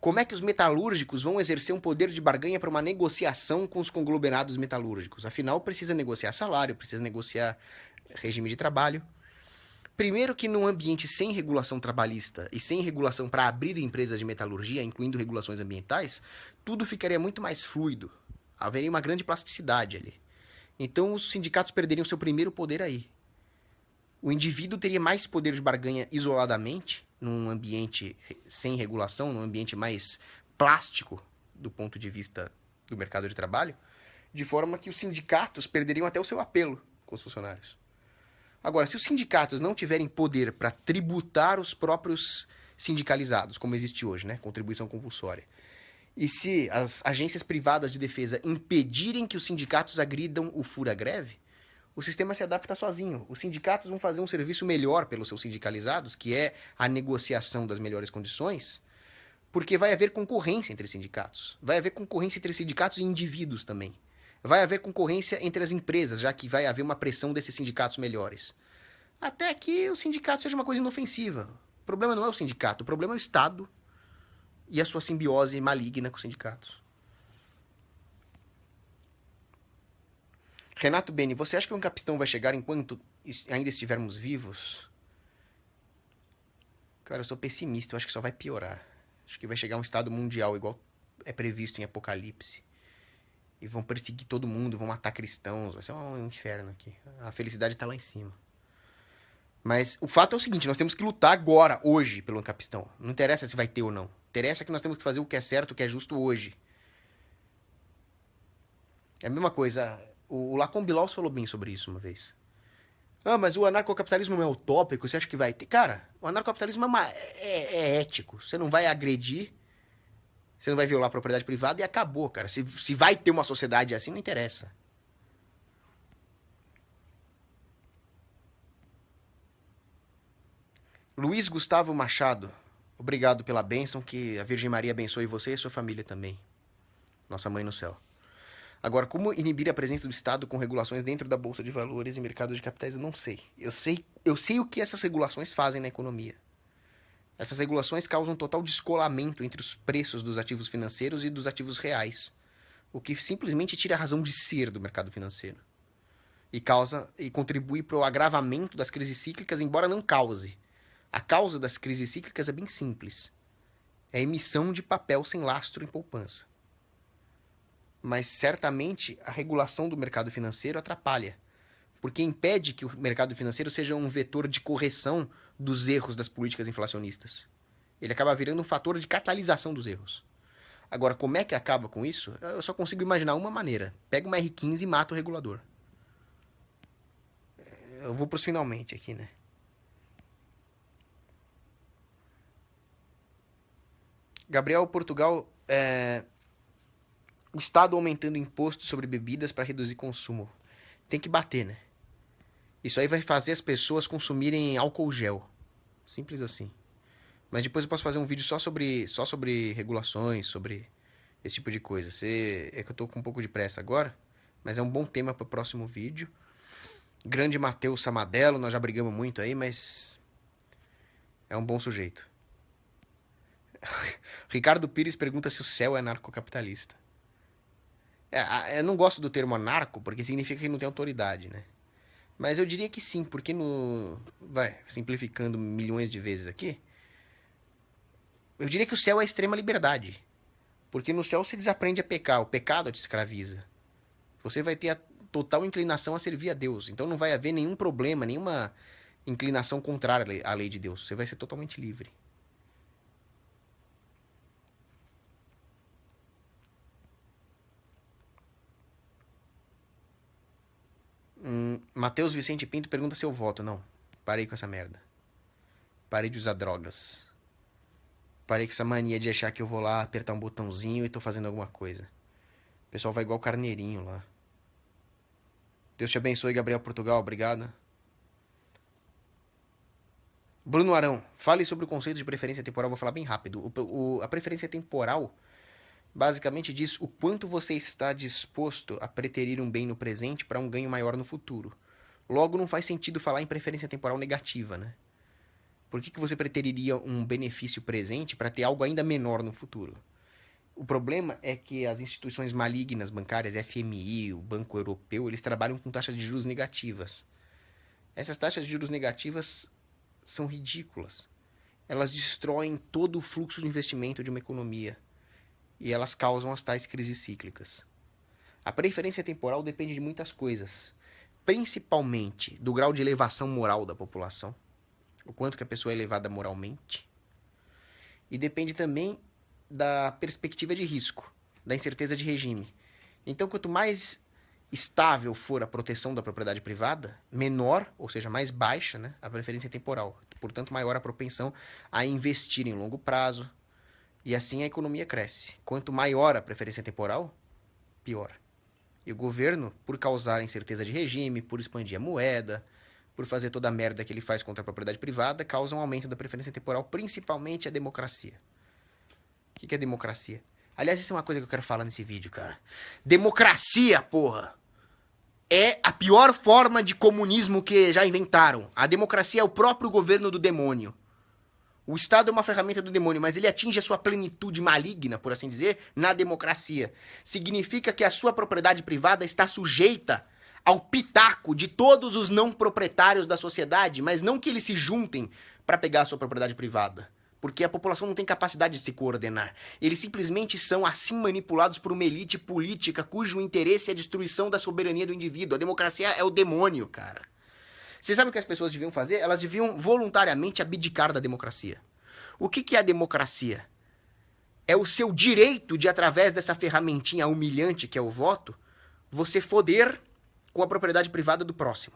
Como é que os metalúrgicos vão exercer um poder de barganha para uma negociação com os conglomerados metalúrgicos? Afinal, precisa negociar salário, precisa negociar regime de trabalho. Primeiro que num ambiente sem regulação trabalhista e sem regulação para abrir empresas de metalurgia, incluindo regulações ambientais, tudo ficaria muito mais fluido. Haveria uma grande plasticidade ali. Então os sindicatos perderiam seu primeiro poder aí. O indivíduo teria mais poder de barganha isoladamente, num ambiente sem regulação, num ambiente mais plástico do ponto de vista do mercado de trabalho, de forma que os sindicatos perderiam até o seu apelo com os funcionários. Agora, se os sindicatos não tiverem poder para tributar os próprios sindicalizados, como existe hoje, né? Contribuição compulsória, e se as agências privadas de defesa impedirem que os sindicatos agridam o fura-greve, o sistema se adapta sozinho. Os sindicatos vão fazer um serviço melhor pelos seus sindicalizados, que é a negociação das melhores condições, porque vai haver concorrência entre sindicatos. Vai haver concorrência entre sindicatos e indivíduos também. Vai haver concorrência entre as empresas, já que vai haver uma pressão desses sindicatos melhores. Até que o sindicato seja uma coisa inofensiva. O problema não é o sindicato, o problema é o Estado e a sua simbiose maligna com os sindicatos. Renato Beni, você acha que um capistão vai chegar enquanto ainda estivermos vivos? Cara, eu sou pessimista, eu acho que só vai piorar. Acho que vai chegar um estado mundial, igual é previsto em Apocalipse. E vão perseguir todo mundo, vão matar cristãos. Vai ser um inferno aqui. A felicidade tá lá em cima. Mas o fato é o seguinte, nós temos que lutar agora, hoje, pelo Ancapistão. Não interessa se vai ter ou não. Interessa que nós temos que fazer o que é certo, o que é justo hoje. É a mesma coisa. O Lacon Bilaus falou bem sobre isso uma vez. Ah, mas o anarcocapitalismo não é utópico, você acha que vai ter? Cara, o anarcocapitalismo é ético. Você não vai agredir, você não vai violar a propriedade privada e acabou, cara. Se vai ter uma sociedade assim, não interessa. Luiz Gustavo Machado, obrigado pela bênção, que a Virgem Maria abençoe você e sua família também. Nossa mãe no céu. Agora, como inibir a presença do Estado com regulações dentro da Bolsa de Valores e mercado de capitais, eu não sei. Eu sei o que essas regulações fazem na economia. Essas regulações causam um total descolamento entre os preços dos ativos financeiros e dos ativos reais, o que simplesmente tira a razão de ser do mercado financeiro. E contribui para o agravamento das crises cíclicas, embora não cause. A causa das crises cíclicas é bem simples. É a emissão de papel sem lastro em poupança. Mas certamente a regulação do mercado financeiro atrapalha, porque impede que o mercado financeiro seja um vetor de correção dos erros das políticas inflacionistas. Ele acaba virando um fator de catalisação dos erros. Agora, como é que acaba com isso? Eu só consigo imaginar uma maneira. Pega uma R15 e mata o regulador. Eu vou para os finalmente aqui, né? Gabriel Portugal, o Estado aumentando imposto sobre bebidas para reduzir consumo. Tem que bater, né? Isso aí vai fazer as pessoas consumirem álcool gel. Simples assim. Mas depois eu posso fazer um vídeo só sobre regulações, sobre esse tipo de coisa. É que eu tô com um pouco de pressa agora, mas é um bom tema para o próximo vídeo. Grande Matheus Samadello, nós já brigamos muito aí, mas é um bom sujeito. Ricardo Pires pergunta se o céu é anarcocapitalista. Eu não gosto do termo anarco, porque significa que não tem autoridade, né? Mas eu diria que sim, porque simplificando milhões de vezes aqui, eu diria que o céu é a extrema liberdade. Porque no céu se desaprende a pecar, o pecado te escraviza. Você vai ter a total inclinação a servir a Deus. Então não vai haver nenhum problema, nenhuma inclinação contrária à lei de Deus. Você vai ser totalmente livre. Matheus Vicente Pinto pergunta se eu voto. Não, parei com essa merda. Parei de usar drogas. Parei com essa mania de achar que eu vou lá apertar um botãozinho e tô fazendo alguma coisa. O pessoal vai igual carneirinho lá. Deus te abençoe, Gabriel Portugal, obrigado. Bruno Arão, fale sobre o conceito de preferência temporal. Vou falar bem rápido. A preferência temporal basicamente diz o quanto você está disposto a preterir um bem no presente para um ganho maior no futuro. Logo, não faz sentido falar em preferência temporal negativa, né? Por que você preteriria um benefício presente para ter algo ainda menor no futuro? O problema é que as instituições malignas bancárias, FMI, o Banco Europeu, eles trabalham com taxas de juros negativas. Essas taxas de juros negativas são ridículas. Elas destroem todo o fluxo de investimento de uma economia. E elas causam as tais crises cíclicas. A preferência temporal depende de muitas coisas. Principalmente do grau de elevação moral da população. O quanto que a pessoa é elevada moralmente. E depende também da perspectiva de risco, da incerteza de regime. Então, quanto mais estável for a proteção da propriedade privada, menor, ou seja, mais baixa, né, a preferência temporal. Portanto, maior a propensão a investir em longo prazo. E assim a economia cresce. Quanto maior a preferência temporal, pior. E o governo, por causar incerteza de regime, por expandir a moeda, por fazer toda a merda que ele faz contra a propriedade privada, causa um aumento da preferência temporal, principalmente a democracia. O que é democracia? Aliás, isso é uma coisa que eu quero falar nesse vídeo, cara. Democracia, porra! É a pior forma de comunismo que já inventaram. A democracia é o próprio governo do demônio. O Estado é uma ferramenta do demônio, mas ele atinge a sua plenitude maligna, por assim dizer, na democracia. Significa que a sua propriedade privada está sujeita ao pitaco de todos os não proprietários da sociedade, mas não que eles se juntem para pegar a sua propriedade privada. porque a população não tem capacidade de se coordenar. Eles simplesmente são assim manipulados por uma elite política cujo interesse é a destruição da soberania do indivíduo. A democracia é o demônio, cara. Você sabe o que as pessoas deviam fazer? Elas deviam voluntariamente abdicar da democracia. O que é a democracia? É o seu direito de, através dessa ferramentinha humilhante que é o voto, você foder com a propriedade privada do próximo.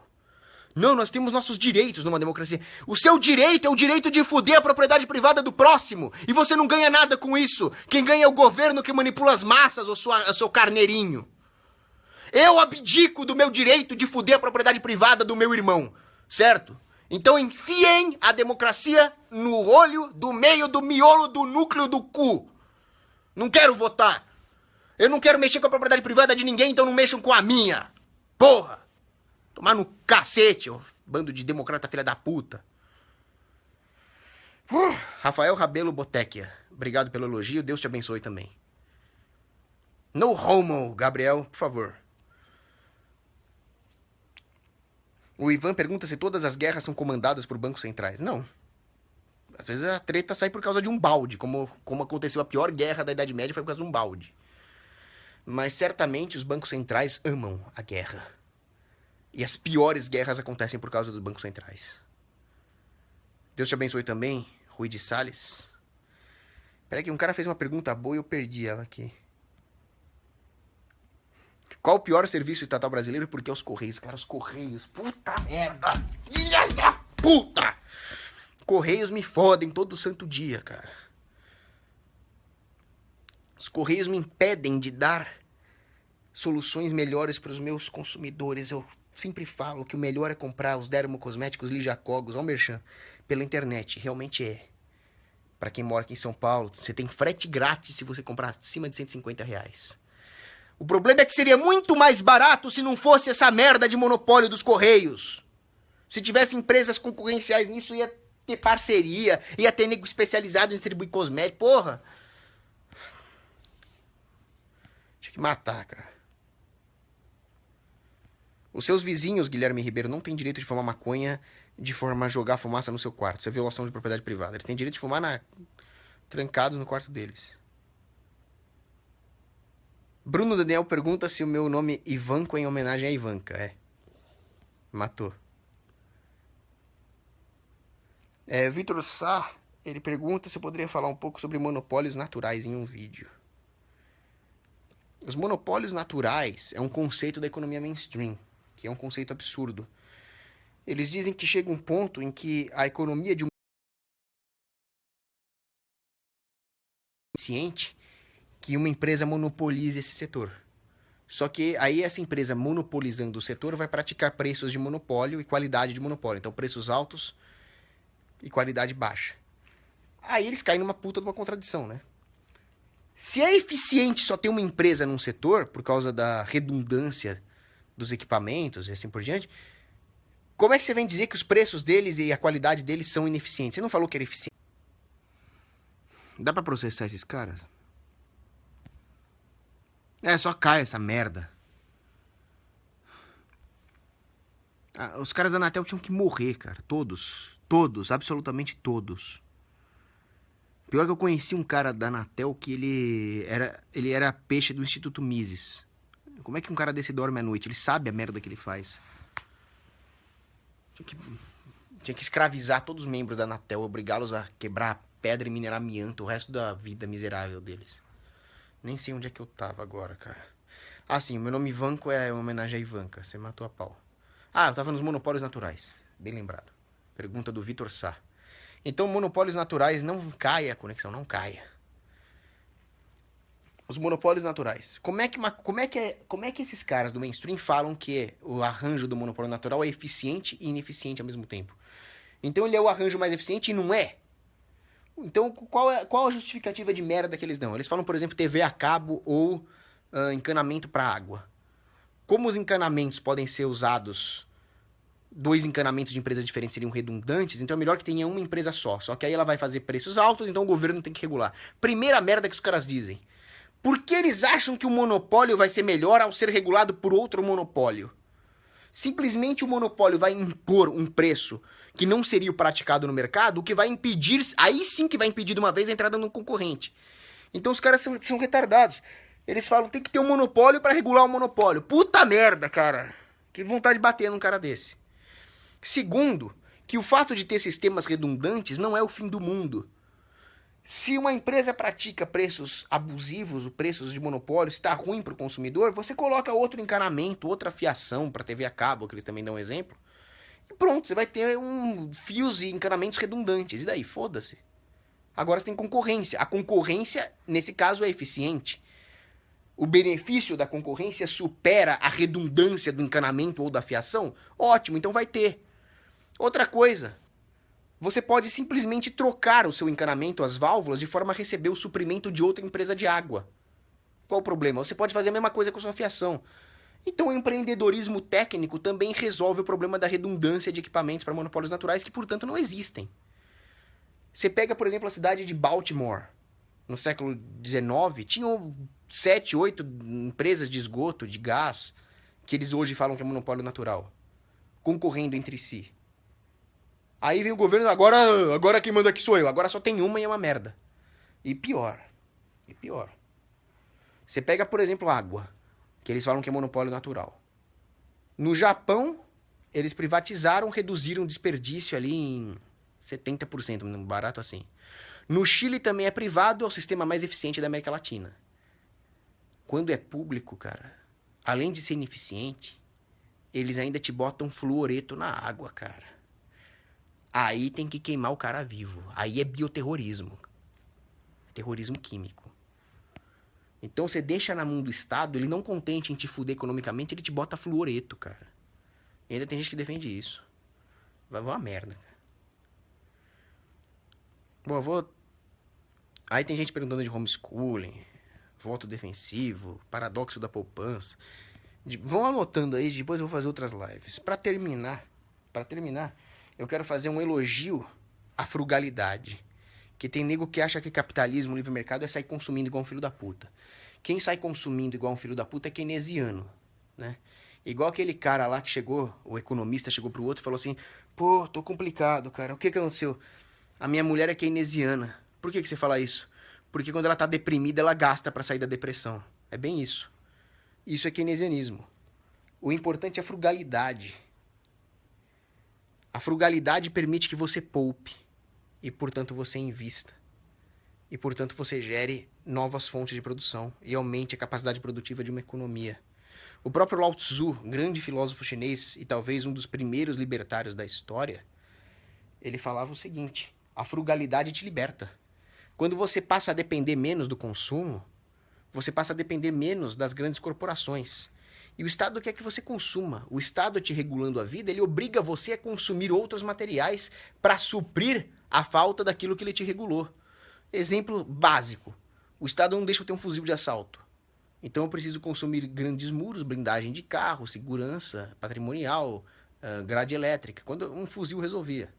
Não, nós temos nossos direitos numa democracia. O seu direito é o direito de foder a propriedade privada do próximo. E você não ganha nada com isso. Quem ganha é o governo que manipula as massas, o seu carneirinho. Eu abdico do meu direito de foder a propriedade privada do meu irmão. Certo? Então enfiem a democracia no olho, do meio, do miolo, do núcleo do cu. Não quero votar. Eu não quero mexer com a propriedade privada de ninguém, então não mexam com a minha. Porra! Tomar no cacete, ó, bando de democrata filha da puta. Rafael Rabelo Botequia. Obrigado pelo elogio, Deus te abençoe também. No homo, Gabriel, por favor. O Ivan pergunta se todas as guerras são comandadas por bancos centrais. Não. Às vezes a treta sai por causa de um balde, como aconteceu a pior guerra da Idade Média, foi por causa de um balde. Mas certamente os bancos centrais amam a guerra. E as piores guerras acontecem por causa dos bancos centrais. Deus te abençoe também, Rui de Salles. Peraí que um cara fez uma pergunta boa e eu perdi ela aqui. Qual o pior serviço estatal brasileiro? Porque é os Correios. Cara, os Correios. Puta merda. Filha da puta. Correios me fodem todo santo dia, cara. Os Correios me impedem de dar soluções melhores para os meus consumidores. Eu sempre falo que o melhor é comprar os dermocosméticos Ligiacogos, ó, merchan, pela internet. Realmente é. Para quem mora aqui em São Paulo, você tem frete grátis se você comprar acima de R$150. O problema é que seria muito mais barato se não fosse essa merda de monopólio dos Correios. Se tivesse empresas concorrenciais nisso, ia ter parceria, ia ter nego especializado em distribuir cosméticos. Porra! Tinha que matar, cara. Os seus vizinhos, Guilherme Ribeiro, não têm direito de fumar maconha de forma a jogar fumaça no seu quarto. Isso é violação de propriedade privada. Eles têm direito de fumar trancados no quarto deles. Bruno Daniel pergunta se o meu nome Ivanco é em homenagem a Ivanka. É. Matou. Vitor Sá, ele pergunta se eu poderia falar um pouco sobre monopólios naturais em um vídeo. Os monopólios naturais é um conceito da economia mainstream, que é um conceito absurdo. Eles dizem que chega um ponto em que a economia de um ciente que uma empresa monopolize esse setor. Só que aí essa empresa monopolizando o setor vai praticar preços de monopólio e qualidade de monopólio. Então preços altos e qualidade baixa. Aí eles caem numa puta de uma contradição, né? Se é eficiente só ter uma empresa num setor, por causa da redundância dos equipamentos e assim por diante, como é que você vem dizer que os preços deles e a qualidade deles são ineficientes? Você não falou que era eficiente? Dá pra processar esses caras? Só cai essa merda. Os caras da Anatel tinham que morrer, cara. Todos. Todos. Absolutamente todos. Pior que eu conheci um cara da Anatel que ele era peixe do Instituto Mises. Como é que um cara desse dorme à noite? Ele sabe a merda que ele faz. Tinha que escravizar todos os membros da Anatel, obrigá-los a quebrar pedra e minerar amianto o resto da vida miserável deles. Nem sei onde é que eu tava agora, cara. Sim, o meu nome Ivanco é uma homenagem a Ivanka. Você matou a pau. Eu tava nos monopólios naturais. Bem lembrado. Pergunta do Vitor Sá. Então, monopólios naturais, não caia a conexão, não caia. Os monopólios naturais. Como é que esses caras do mainstream falam que o arranjo do monopólio natural é eficiente e ineficiente ao mesmo tempo? Então ele é o arranjo mais eficiente e não é? Então, qual a justificativa de merda que eles dão? Eles falam, por exemplo, TV a cabo ou encanamento para água. Como os encanamentos podem ser usados, dois encanamentos de empresas diferentes seriam redundantes, então é melhor que tenha uma empresa só. Só que aí ela vai fazer preços altos, então o governo tem que regular. Primeira merda que os caras dizem. Por que eles acham que o monopólio vai ser melhor ao ser regulado por outro monopólio? Simplesmente o monopólio vai impor um preço que não seria o praticado no mercado, o que vai impedir, aí sim que vai impedir de uma vez a entrada no concorrente. Então os caras são retardados. Eles falam, tem que ter um monopólio para regular o monopólio. Puta merda, cara. Que vontade de bater num cara desse. Segundo, que o fato de ter sistemas redundantes não é o fim do mundo. Se uma empresa pratica preços abusivos, preços de monopólio, está ruim para o consumidor, você coloca outro encanamento, outra fiação para TV a cabo, que eles também dão um exemplo, e pronto, você vai ter fios e encanamentos redundantes. E daí, foda-se. Agora você tem concorrência. A concorrência, nesse caso, é eficiente. O benefício da concorrência supera a redundância do encanamento ou da fiação? Ótimo, então vai ter. Outra coisa, você pode simplesmente trocar o seu encanamento, as válvulas, de forma a receber o suprimento de outra empresa de água. Qual o problema? Você pode fazer a mesma coisa com a sua fiação. Então o empreendedorismo técnico também resolve o problema da redundância de equipamentos para monopólios naturais que, portanto, não existem. Você pega, por exemplo, a cidade de Baltimore. No século XIX, tinham 7, 8 empresas de esgoto, de gás, que eles hoje falam que é monopólio natural, concorrendo entre si. Aí vem o governo, agora quem manda aqui sou eu. Agora só tem uma e é uma merda. E pior. Você pega, por exemplo, água, que eles falam que é monopólio natural. No Japão, eles privatizaram, reduziram o desperdício ali em 70%, barato assim. No Chile também é privado, é o sistema mais eficiente da América Latina. Quando é público, cara, além de ser ineficiente, eles ainda te botam fluoreto na água, cara. Aí tem que queimar o cara vivo. Aí é bioterrorismo. Terrorismo químico. Então você deixa na mão do Estado, ele não contente em te fuder economicamente, ele te bota fluoreto, cara. E ainda tem gente que defende isso. Vai uma merda, cara. Bom, eu vou... Aí tem gente perguntando de homeschooling, voto defensivo, paradoxo da poupança. Vão anotando aí, depois eu vou fazer outras lives. Pra terminar, eu quero fazer um elogio à frugalidade. Que tem nego que acha que capitalismo, livre mercado é sair consumindo igual um filho da puta. Quem sai consumindo igual um filho da puta é keynesiano, né? Igual aquele cara lá que chegou, o economista chegou pro outro e falou assim: pô, tô complicado, cara, o que aconteceu? A minha mulher é keynesiana. Por que você fala isso? Porque quando ela tá deprimida, ela gasta pra sair da depressão. É bem isso. Isso é keynesianismo. O importante é a frugalidade. A frugalidade permite que você poupe. E, portanto, você invista. E, portanto, você gere novas fontes de produção. E aumente a capacidade produtiva de uma economia. O próprio Lao Tzu, grande filósofo chinês e talvez um dos primeiros libertários da história, ele falava o seguinte: a frugalidade te liberta. Quando você passa a depender menos do consumo, você passa a depender menos das grandes corporações. E o Estado quer que você consuma. O Estado te regulando a vida, ele obriga você a consumir outros materiais para suprir a falta daquilo que ele te regulou. Exemplo básico. O Estado não deixa eu ter um fuzil de assalto. Então eu preciso consumir grandes muros, blindagem de carro, segurança patrimonial, grade elétrica. Quando um fuzil resolvia.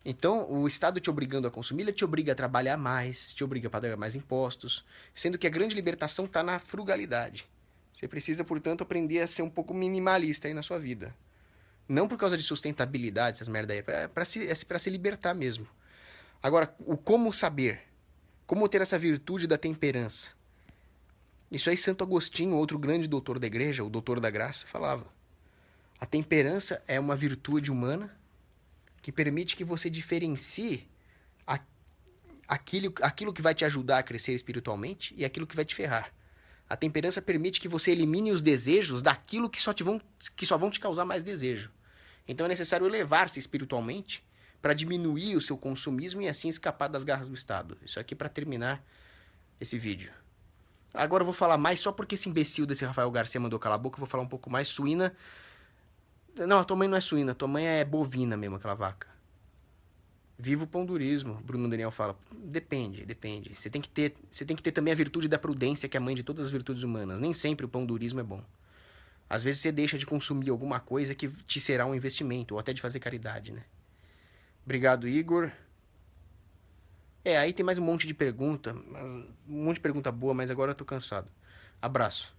Então, o Estado te obrigando a consumir, ele te obriga a trabalhar mais, te obriga a pagar mais impostos, sendo que a grande libertação está na frugalidade. Você precisa, portanto, aprender a ser um pouco minimalista aí na sua vida. Não por causa de sustentabilidade, essas merda aí, é para se libertar mesmo. Agora, o como saber? Como ter essa virtude da temperança? Isso aí Santo Agostinho, outro grande doutor da igreja, o doutor da graça, falava. A temperança é uma virtude humana que permite que você diferencie aquilo que vai te ajudar a crescer espiritualmente e aquilo que vai te ferrar. A temperança permite que você elimine os desejos daquilo que só vão te causar mais desejo. Então é necessário elevar-se espiritualmente para diminuir o seu consumismo e assim escapar das garras do Estado. Isso aqui para terminar esse vídeo. Agora eu vou falar mais só porque esse imbecil desse Rafael Garcia mandou calar a boca. Eu vou falar um pouco mais. Suína... Não, a tua mãe não é suína. A tua mãe é bovina mesmo, aquela vaca. Viva o pondurismo, Bruno Daniel fala. Depende. Você tem que ter também a virtude da prudência, que é a mãe de todas as virtudes humanas. Nem sempre o pondurismo é bom. Às vezes você deixa de consumir alguma coisa que te será um investimento, ou até de fazer caridade, né? Obrigado, Igor. Aí tem mais um monte de pergunta. Um monte de pergunta boa, mas agora eu tô cansado. Abraço.